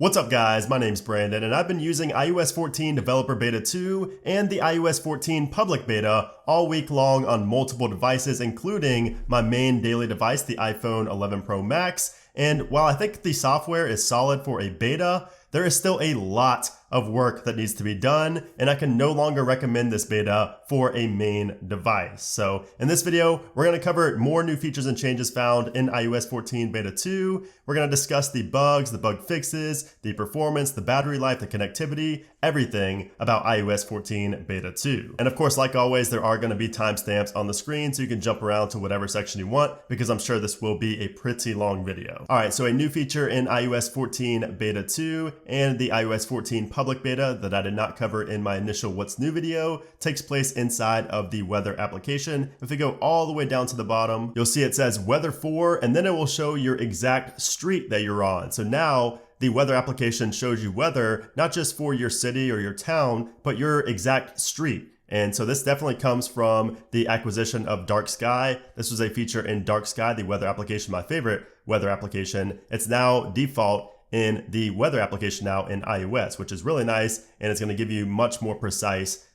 What's up guys, my name's Brandon and I've been using iOS 14 Developer Beta 2 and the iOS 14 Public Beta all week long on multiple devices, including my main daily device, the iPhone 11 Pro Max. And while I think the software is solid for a beta, there is still a lot of work that needs to be done, and I can no longer recommend this beta for a main device. So in this video, we're going to cover more new features and changes found in iOS 14 Beta 2. We're going to discuss the bugs, the bug fixes, the performance, the battery life, the connectivity, everything about iOS 14 Beta 2. And of course, like always, there are going to be timestamps on the screen so you can jump around to whatever section you want, because I'm sure this will be a pretty long video. All right, so a new feature in iOS 14 Beta 2 and the iOS 14 Public Beta that I did not cover in my initial What's New video takes place inside of the weather application. If we go all the way down to the bottom, you'll see it says weather for, and then it will show your exact street that you're on. So now the weather application shows you weather, not just for your city or your town, but your exact street. And so this definitely comes from the acquisition of Dark Sky. This was a feature in Dark Sky, the weather application, my favorite weather application. It's now default in the weather application now in iOS, which is really nice. And it's going to give you much more precise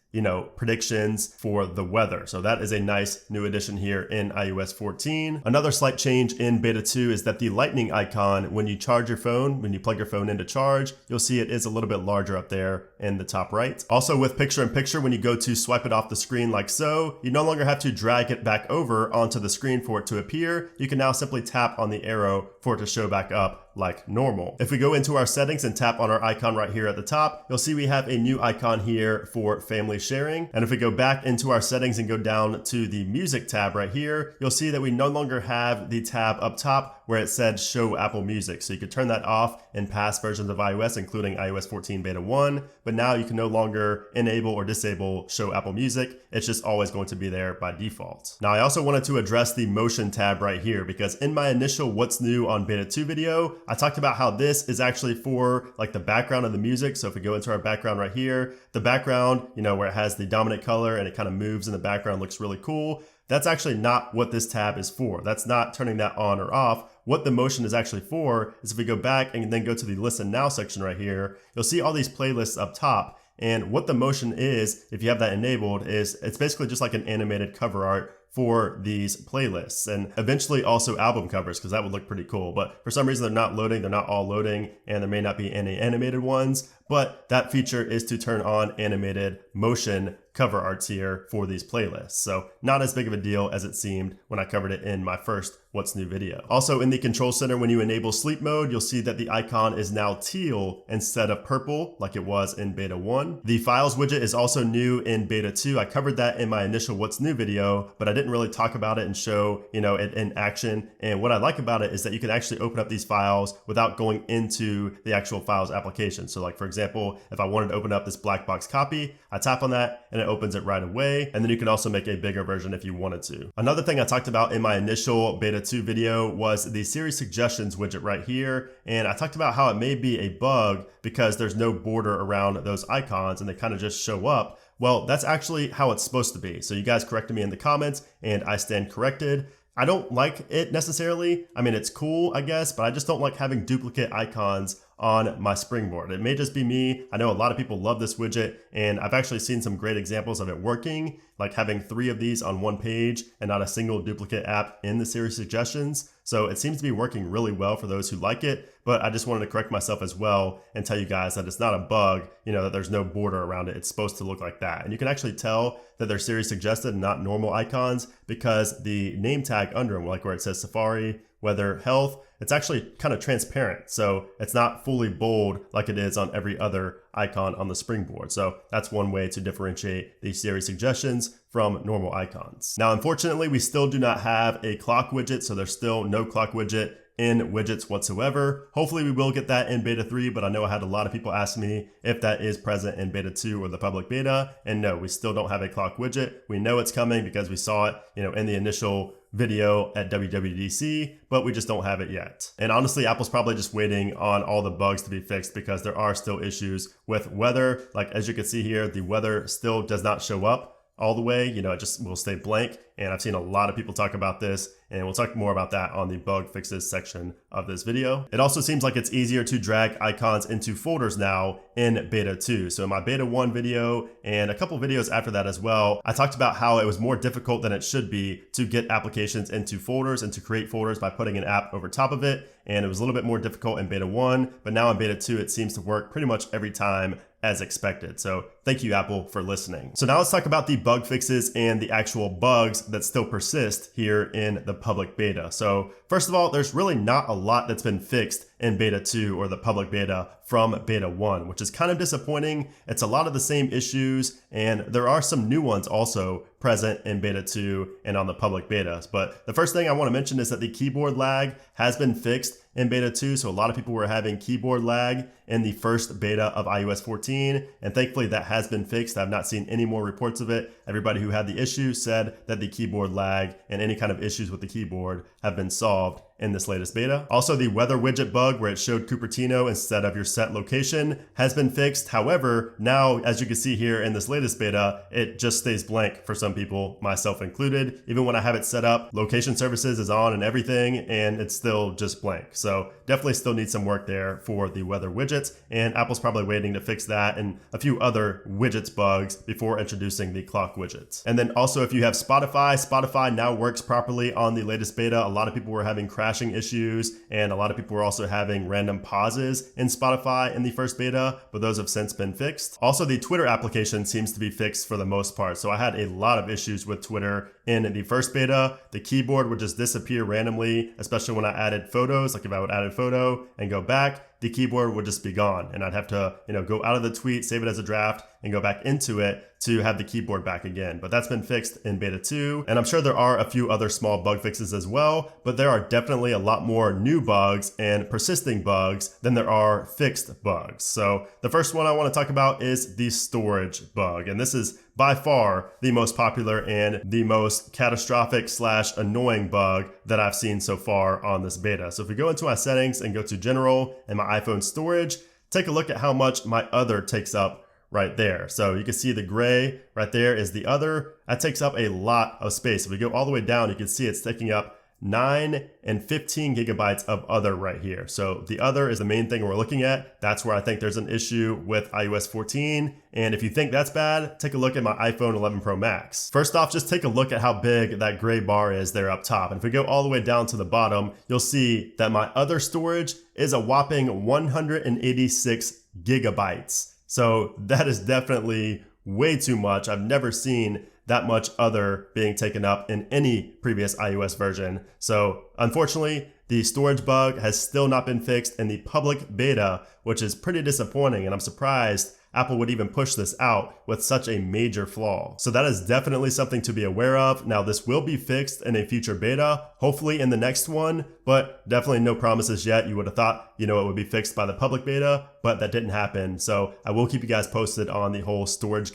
predictions for the weather. So that is a nice new addition here in iOS 14. Another slight change in Beta 2 is that the lightning icon, when you charge your phone, when you plug your phone into charge, you'll see it is a little bit larger up there in the top right. Also with picture-in-picture, when you go to swipe it off the screen like so, you no longer have to drag it back over onto the screen for it to appear. You can now simply tap on the arrow for it to show back up like normal. If we go into our settings and tap on our icon right here at the top, you'll see we have a new icon here for family sharing. And if we go back into our settings and go down to the music tab right here, you'll see that we no longer have the tab up top where it said show Apple Music. So you could turn that off in past versions of iOS, including iOS 14 Beta 1, but now you can no longer enable or disable show Apple Music. It's just always going to be there by default. Now I also wanted to address the motion tab right here, because in my initial What's New on Beta 2 video, I talked about how this is actually for like the background of the music. So if we go into our background right here, the background, where it has the dominant color and it kind of moves in the background, looks really cool. That's actually not what this tab is for. That's not turning that on or off. What the motion is actually for is if we go back and then go to the Listen Now section right here, you'll see all these playlists up top. And what the motion is, if you have that enabled, is it's basically just like an animated cover art for these playlists, and eventually also album covers, because that would look pretty cool. But for some reason they're not loading, they're not all loading, and there may not be any animated ones, but that feature is to turn on animated motion cover arts here for these playlists. So not as big of a deal as it seemed when I covered it in my first What's New video. Also in the control center, when you enable sleep mode, you'll see that the icon is now teal instead of purple like it was in Beta 1. The Files widget is also new in Beta 2. I covered that in my initial What's New video, but I didn't really talk about it and show, it in action. And what I like about it is that you can actually open up these files without going into the actual Files application. So like, for example, if I wanted to open up this black box copy, I tap on that and it opens it right away. And then you can also make a bigger version if you wanted to. Another thing I talked about in my initial Beta 2 video was the Siri Suggestions widget right here. And I talked about how it may be a bug because there's no border around those icons and they kind of just show up. Well, that's actually how it's supposed to be. So you guys corrected me in the comments and I stand corrected. I don't like it necessarily. I mean, it's cool, I guess, but I just don't like having duplicate icons on my springboard. It may just be me. I know a lot of people love this widget, and I've actually seen some great examples of it working, like having 3 of these on one page and not a single duplicate app in the Siri Suggestions. So it seems to be working really well for those who like it, but I just wanted to correct myself as well and tell you guys that it's not a bug, that there's no border around it. It's supposed to look like that. And you can actually tell that they're Siri suggested and not normal icons because the name tag under them, like where it says Safari, Weather, Health, it's actually kind of transparent. So it's not fully bold like it is on every other icon on the springboard. So that's one way to differentiate the Siri Suggestions from normal icons. Now, unfortunately, we still do not have a clock widget. So there's still no clock widget in widgets whatsoever. Hopefully we will get that in Beta 3, but I know I had a lot of people ask me if that is present in Beta 2 or the public beta. And no, we still don't have a clock widget. We know it's coming because we saw it, in the initial video at WWDC, but we just don't have it yet. And honestly, Apple's probably just waiting on all the bugs to be fixed because there are still issues with weather. Like as you can see here, the weather still does not show up all the way, it just will stay blank. and I've seen a lot of people talk about this, and we'll talk more about that on the bug fixes section of this video. It also seems like it's easier to drag icons into folders now in beta 2. So in my beta 1 video and a couple videos after that as well, I talked about how it was more difficult than it should be to get applications into folders and to create folders by putting an app over top of it. And it was a little bit more difficult in beta 1, but now in beta 2, it seems to work pretty much every time as expected. So thank you, Apple, for listening. So now let's talk about the bug fixes and the actual bugs that still persist here in the public beta. So first of all, there's really not a lot that's been fixed in beta 2 or the public beta from beta 1, which is kind of disappointing. It's a lot of the same issues, and there are some new ones also present in beta 2 and on the public betas. But the first thing I want to mention is that the keyboard lag has been fixed in beta 2. So a lot of people were having keyboard lag in the first beta of iOS 14, and thankfully that has been fixed. I've not seen any more reports of it. Everybody who had the issue said that the keyboard lag and any kind of issues with the keyboard have been solved in this latest beta. Also, the weather widget bug where it showed Cupertino instead of your set location has been fixed. However, now, as you can see here in this latest beta, it just stays blank for some people, myself included. Even when I have it set up, location services is on and everything, and it's still just blank. So definitely still needs some work there for the weather widgets, and Apple's probably waiting to fix that and a few other widgets bugs before introducing the clock widgets. And then also, if you have Spotify now works properly on the latest beta. A lot of people were having crashing issues, and a lot of people were also having random pauses in Spotify in the first beta, but those have since been fixed. Also, the Twitter application seems to be fixed for the most part. So I had a lot of issues with Twitter in the first beta. The keyboard would just disappear randomly, especially when I added photos. Like if I would add a photo and go back, the keyboard would just be gone, and I'd have to, go out of the tweet, save it as a draft, and go back into it to have the keyboard back again. But that's been fixed in beta 2, and I'm sure there are a few other small bug fixes as well, but there are definitely a lot more new bugs and persisting bugs than there are fixed bugs. So the first one I want to talk about is the storage bug, and this is by far the most popular and the most catastrophic / annoying bug that I've seen so far on this beta. So if we go into my settings and go to general and my iPhone storage, take a look at how much my other takes up right there. So you can see the gray right there is the other. That takes up a lot of space. If we go all the way down, you can see it's taking up 9 and 15 gigabytes of other right here. So the other is the main thing we're looking at. That's where I think there's an issue with iOS 14. And if you think that's bad, take a look at my iPhone 11 Pro Max. First off, just take a look at how big that gray bar is there up top. And if we go all the way down to the bottom, you'll see that my other storage is a whopping 186 gigabytes. So that is definitely way too much. I've never seen that much other being taken up in any previous iOS version. So unfortunately, the storage bug has still not been fixed in the public beta, which is pretty disappointing, and I'm surprised Apple would even push this out with such a major flaw. So that is definitely something to be aware of. Now, this will be fixed in a future beta, hopefully in the next one, but definitely no promises yet. You would have thought, it would be fixed by the public beta, but that didn't happen. So I will keep you guys posted on the whole storage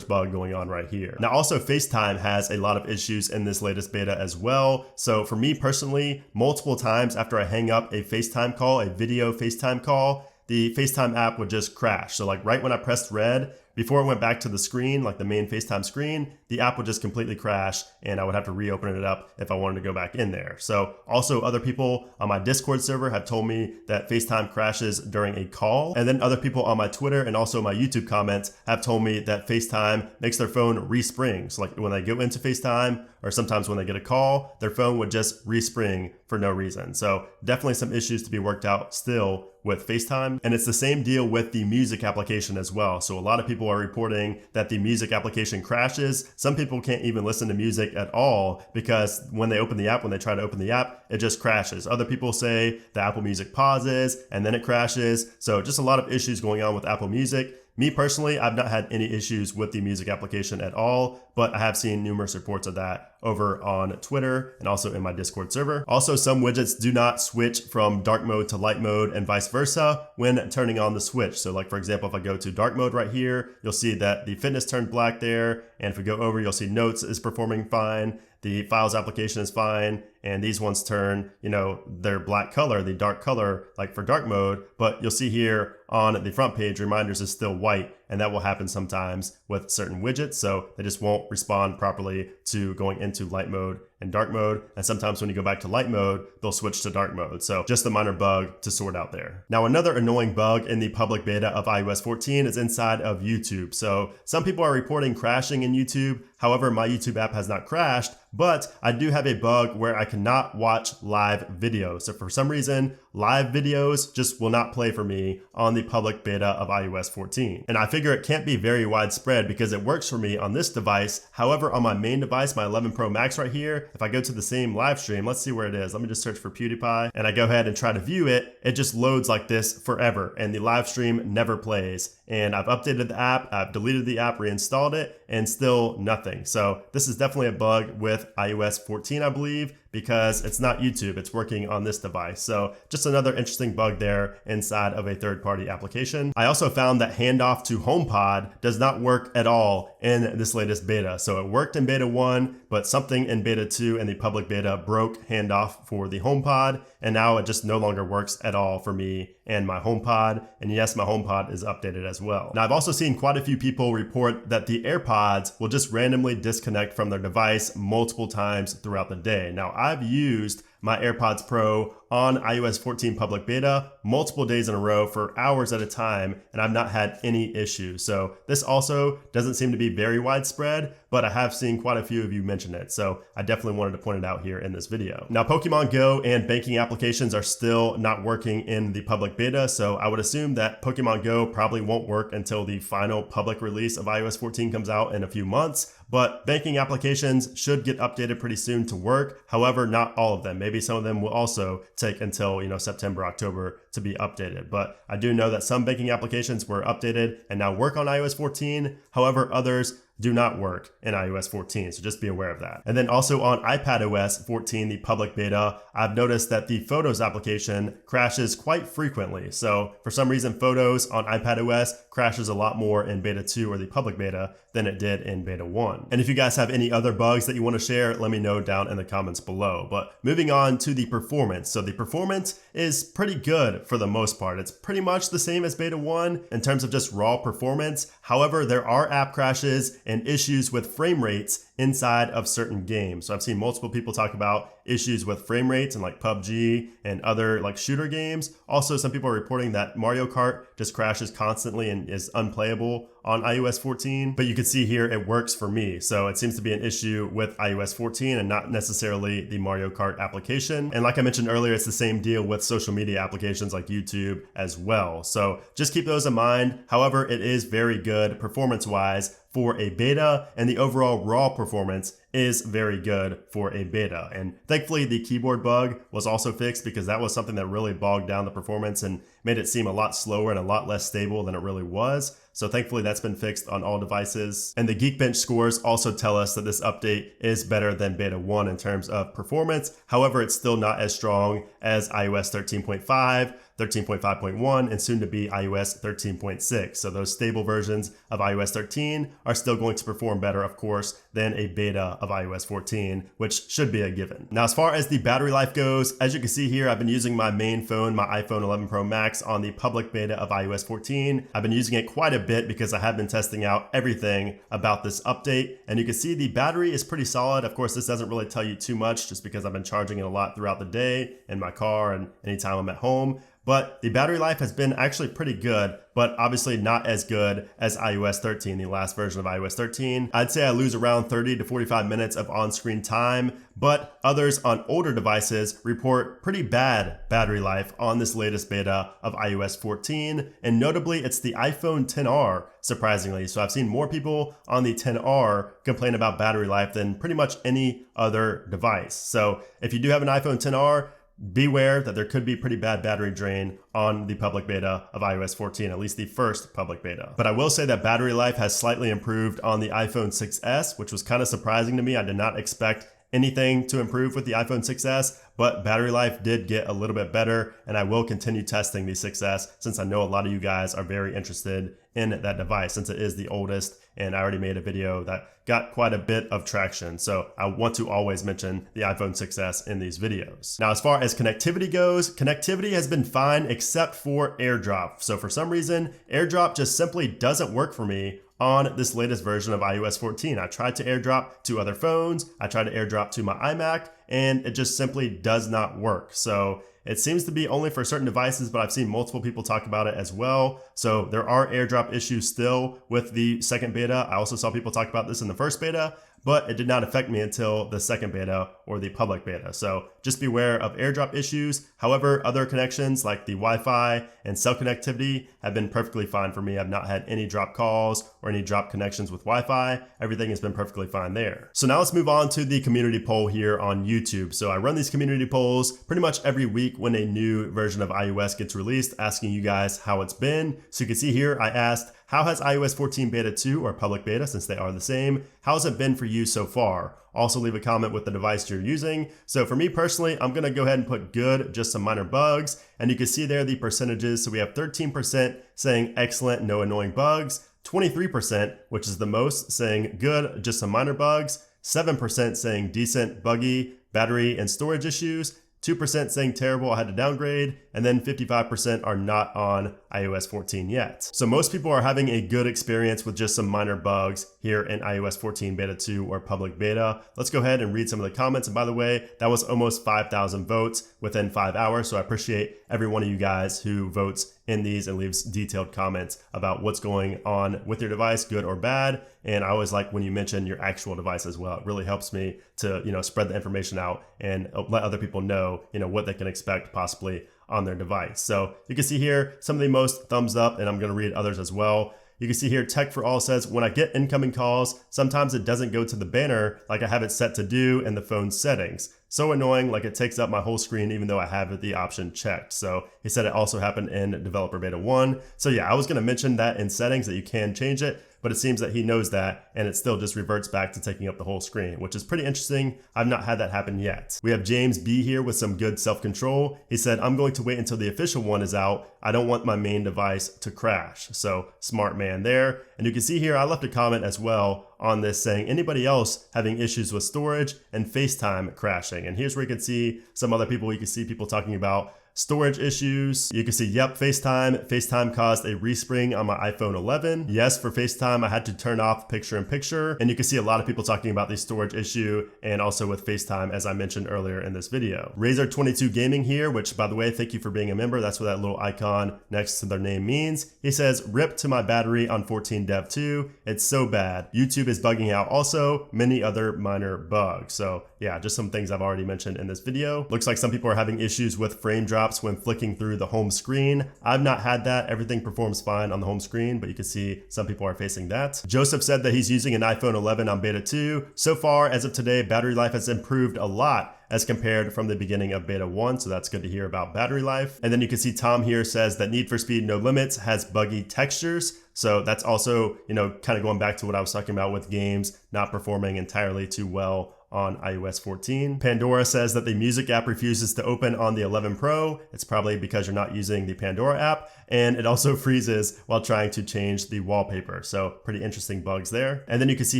bug going on right here. Now, also FaceTime has a lot of issues in this latest beta as well. So for me personally, multiple times after I hang up a FaceTime call, a video FaceTime call, the FaceTime app would just crash. So like right when I pressed red, before it went back to the screen, like the main FaceTime screen, the app would just completely crash and I would have to reopen it up if I wanted to go back in there. So also other people on my Discord server have told me that FaceTime crashes during a call. And then other people on my Twitter and also my YouTube comments have told me that FaceTime makes their phone respring. So like when they go into FaceTime or sometimes when they get a call, their phone would just respring for no reason. So definitely some issues to be worked out still with FaceTime. And it's the same deal with the music application as well. So a lot of people are reporting that the music application crashes. Some people can't even listen to music at all because when they try to open the app, it just crashes. Other people say the Apple Music pauses and then it crashes. So just a lot of issues going on with Apple Music. Me personally, I've not had any issues with the music application at all, but I have seen numerous reports of that over on Twitter and also in my Discord server. Also, some widgets do not switch from dark mode to light mode and vice versa when turning on the switch. So like, for example, if I go to dark mode right here, you'll see that the fitness turned black there. And if we go over, you'll see notes is performing fine. The files application is fine. And these ones turn, their black color, the dark color, like for dark mode. But you'll see here on the front page, reminders is still white and that will happen sometimes with certain widgets, so they just won't respond properly to going into light mode and dark mode, and sometimes when you go back to light mode, they'll switch to dark mode. So just a minor bug to sort out there. Now, another annoying bug in the public beta of iOS 14 is inside of YouTube. So some people are reporting crashing in YouTube. However, my YouTube app has not crashed, but I do have a bug where I cannot watch live videos. So for some reason, live videos just will not play for me on the public beta of iOS 14. And I figure it can't be very widespread because it works for me on this device. However, on my main device, my 11 Pro Max right here, if I go to the same live stream, let's see where it is. Let me just search for PewDiePie and I go ahead and try to view it. It just loads like this forever and the live stream never plays. And I've updated the app, I've deleted the app, reinstalled it, and still nothing. So this is definitely a bug with iOS 14, I believe, because it's not YouTube, it's working on this device. So just another interesting bug there inside of a third-party application. I also found that handoff to HomePod does not work at all in this latest beta. So it worked in beta 1, but something in beta 2 and the public beta broke handoff for the HomePod, and now it just no longer works at all for me and my HomePod. And yes, my HomePod is updated as well. Now, I've also seen quite a few people report that the AirPods will just randomly disconnect from their device multiple times throughout the day. Now, I've used my AirPods Pro on iOS 14 public beta multiple days in a row for hours at a time, and I've not had any issues. So this also doesn't seem to be very widespread, but I have seen quite a few of you mention it. So I definitely wanted to point it out here in this video. Now, Pokemon Go and banking applications are still not working in the public beta. So I would assume that Pokemon Go probably won't work until the final public release of iOS 14 comes out in a few months. But banking applications should get updated pretty soon to work. However, not all of them. Maybe some of them will also take until, September, October to be updated. But I do know that some banking applications were updated and now work on iOS 14. However, others do not work in iOS 14, so just be aware of that. And then also on iPadOS 14, the public beta, I've noticed that the Photos application crashes quite frequently. So for some reason, Photos on iPadOS crashes a lot more in beta 2 or the public beta than it did in beta 1. And if you guys have any other bugs that you want to share, let me know down in the comments below. But moving on to the performance. So the performance is pretty good for the most part. It's pretty much the same as beta 1 in terms of just raw performance. However, there are app crashes and issues with frame rates inside of certain games. So I've seen multiple people talk about issues with frame rates in like PUBG and other like shooter games. Also, some people are reporting that Mario Kart just crashes constantly and is unplayable on iOS 14, but you can see here it works for me. So it seems to be an issue with iOS 14 and not necessarily the Mario Kart application. And like I mentioned earlier, it's the same deal with social media applications like YouTube as well. So just keep those in mind. However, it is very good performance-wise for a beta, and the overall raw performance is very good for a beta. And thankfully the keyboard bug was also fixed because that was something that really bogged down the performance and made it seem a lot slower and a lot less stable than it really was. So thankfully that's been fixed on all devices. And the Geekbench scores also tell us that this update is better than beta 1 in terms of performance. However, it's still not as strong as iOS 13.5, 13.5.1, and soon to be iOS 13.6. So those stable versions of iOS 13 are still going to perform better, of course, than a beta of iOS 14, which should be a given. Now, as far as the battery life goes, as you can see here, I've been using my main phone, my iPhone 11 Pro Max, on the public beta of iOS 14. I've been using it quite a bit because I have been testing out everything about this update, and you can see the battery is pretty solid. Of course, this doesn't really tell you too much just because I've been charging it a lot throughout the day in my car and anytime I'm at home. But the battery life has been actually pretty good, but obviously not as good as iOS 13, the last version of iOS 13. I'd say I lose around 30 to 45 minutes of on-screen time, but others on older devices report pretty bad battery life on this latest beta of iOS 14. And notably, it's the iPhone XR, surprisingly. So I've seen more people on the XR complain about battery life than pretty much any other device. So if you do have an iPhone XR, beware that there could be pretty bad battery drain on the public beta of iOS 14, at least the first public beta. But I will say that battery life has slightly improved on the iPhone 6s, which was kind of surprising to me. I did not expect anything to improve with the iPhone 6s, but battery life did get a little bit better, and I will continue testing the 6s since I know a lot of you guys are very interested in that device since it is the oldest, and I already made a video that got quite a bit of traction. So I want to always mention the iPhone 6s in these videos. Now, as far as connectivity goes, connectivity has been fine except for AirDrop. So for some reason, AirDrop just simply doesn't work for me on this latest version of iOS 14. I tried to AirDrop to other phones, I tried to AirDrop to my iMac, and it just simply does not work. So it seems to be only for certain devices, but I've seen multiple people talk about it as well. So there are AirDrop issues still with the second beta. I also saw people talk about this in the first beta, but it did not affect me until the second beta or the public beta. So just beware of AirDrop issues. However, other connections like the Wi-Fi and cell connectivity have been perfectly fine for me. I've not had any drop calls or any drop connections with Wi-Fi. Everything has been perfectly fine there. So now let's move on to the community poll here on YouTube. So I run these community polls pretty much every week when a new version of iOS gets released, asking you guys how it's been. So you can see here, I asked, how has iOS 14 Beta 2 or public beta, since they are the same, how has it been for you so far? Also leave a comment with the device you're using. So for me personally, I'm gonna go ahead and put good, just some minor bugs. And you can see there the percentages. So we have 13% saying excellent, no annoying bugs, 23%, which is the most, saying good, just some minor bugs, 7% saying decent, buggy, battery and storage issues, 2% saying terrible, I had to downgrade, and then 55% are not on iOS 14 yet. So most people are having a good experience with just some minor bugs here in iOS 14 Beta 2 or public beta. Let's go ahead and read some of the comments. And by the way, that was almost 5,000 votes within 5 hours. So I appreciate every one of you guys who votes in these and leaves detailed comments about what's going on with your device, good or bad. And I always like when you mention your actual device as well. It really helps me to, spread the information out and let other people know, what they can expect possibly on their device. So you can see here some of the most thumbs up, and I'm going to read others as well. You can see here, Tech for All says, when I get incoming calls, sometimes it doesn't go to the banner like I have it set to do in the phone settings. So annoying, like it takes up my whole screen even though I have the option checked. So he said it also happened in Developer Beta 1. So yeah, I was going to mention that in settings that you can change it, but it seems that he knows that and it still just reverts back to taking up the whole screen, which is pretty interesting. I've not had that happen yet. We have James B here with some good self-control. He said, I'm going to wait until the official one is out. I don't want my main device to crash. So smart man there. And you can see here, I left a comment as well on this saying, anybody else having issues with storage and FaceTime crashing? And here's where you can see some other people. You can see people talking about storage issues. You can see, yep, FaceTime caused a respring on my iPhone 11. Yes, for FaceTime, I had to turn off picture-in-picture. And you can see a lot of people talking about the storage issue and also with FaceTime, as I mentioned earlier in this video. Razor22 Gaming here, which by the way, thank you for being a member. That's what that little icon next to their name means. He says, rip to my battery on 14 Dev 2. It's so bad. YouTube is bugging out also, many other minor bugs. So yeah, just some things I've already mentioned in this video. Looks like some people are having issues with frame drops when flicking through the home screen. I've not had that. Everything performs fine on the home screen, but you can see some people are facing that. Joseph said that he's using an iPhone 11 on Beta 2. So far, as of today, battery life has improved a lot as compared from the beginning of Beta 1, so that's good to hear about battery life. And then you can see Tom here says that Need for Speed No Limits has buggy textures. So that's also, kind of going back to what I was talking about with games not performing entirely too well on iOS 14. Pandora says that the music app refuses to open on the 11 Pro. It's probably because you're not using the Pandora app, and it also freezes while trying to change the wallpaper. So pretty interesting bugs there. And then you can see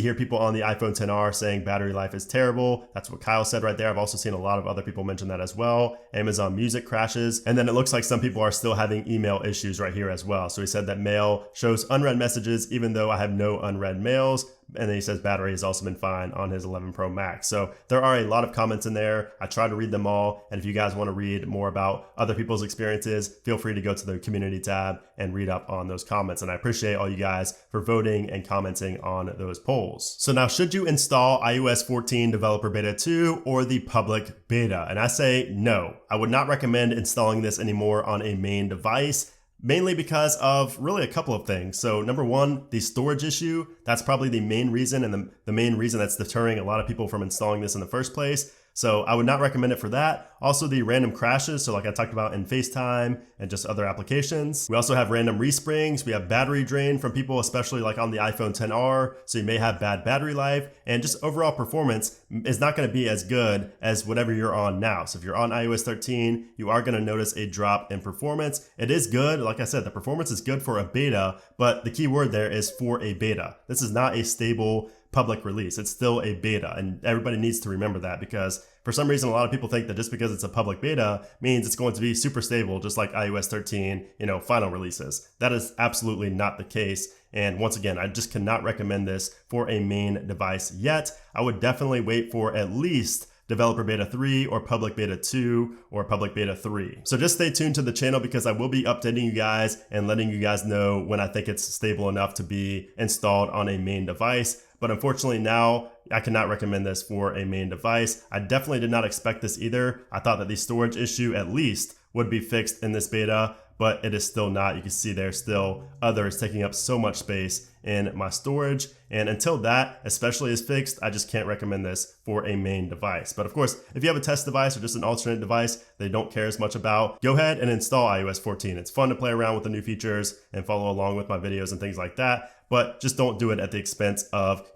here people on the iPhone XR saying battery life is terrible. That's what Kyle said right there. I've also seen a lot of other people mention that as well. Amazon Music crashes. And then it looks like some people are still having email issues right here as well. So he said that mail shows unread messages even though I have no unread mails. And then he says battery has also been fine on his 11 Pro Max. So there are a lot of comments in there. I try to read them all. And if you guys want to read more about other people's experiences, feel free to go to the community tab and read up on those comments. And I appreciate all you guys for voting and commenting on those polls. So now, should you install iOS 14 Developer Beta 2 or the public beta? And I say no. I would not recommend installing this anymore on a main device. Mainly because of really a couple of things. So number one, the storage issue. That's probably the main reason and the main reason that's deterring a lot of people from installing this in the first place. So I would not recommend it for that. Also the random crashes, so like I talked about in FaceTime and just other applications. We also have random resprings. We have battery drain from people, especially like on the iPhone XR. So you may have bad battery life, and just overall performance is not going to be as good as whatever you're on now. So if you're on iOS 13, you are going to notice a drop in performance. It is good. Like I said, the performance is good for a beta, but the key word there is for a beta. This is not a stable public release. It's still a beta, and everybody needs to remember that, because for some reason a lot of people think that just because it's a public beta means it's going to be super stable, just like iOS 13, final releases. That is absolutely not the case. And once again, I just cannot recommend this for a main device yet. I would definitely wait for at least Developer Beta 3 or Public Beta 2 or Public Beta 3. So just stay tuned to the channel, because I will be updating you guys and letting you guys know when I think it's stable enough to be installed on a main device. But unfortunately now, I cannot recommend this for a main device. I definitely did not expect this either. I thought that the storage issue at least would be fixed in this beta, but it is still not. You can see there's still others taking up so much space in my storage. And until that especially is fixed, I just can't recommend this for a main device. But of course, if you have a test device or just an alternate device that you don't care as much about, go ahead and install iOS 14. It's fun to play around with the new features and follow along with my videos and things like that. But just don't do it at the expense of,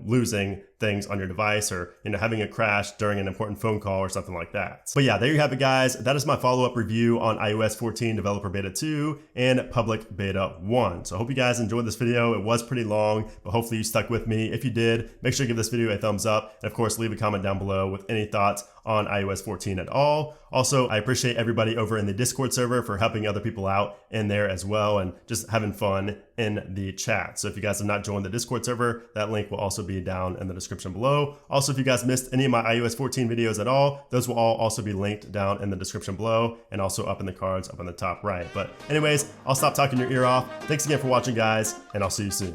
losing things on your device, or, having a crash during an important phone call or something like that. But yeah, there you have it, guys. That is my follow-up review on iOS 14 Developer Beta 2 and Public Beta 1. So I hope you guys enjoyed this video. It was pretty long, but hopefully you stuck with me. If you did, make sure to give this video a thumbs up. And of course, leave a comment down below with any thoughts on iOS 14 at all. Also, I appreciate everybody over in the Discord server for helping other people out in there as well, and just having fun in the chat. So if you guys have not joined the Discord server, that link will also be down in the description below. Also, if you guys missed any of my iOS 14 videos at all, those will all also be linked down in the description below, and also up in the cards up in the top right. But anyways, I'll stop talking your ear off. Thanks again for watching, guys, and I'll see you soon.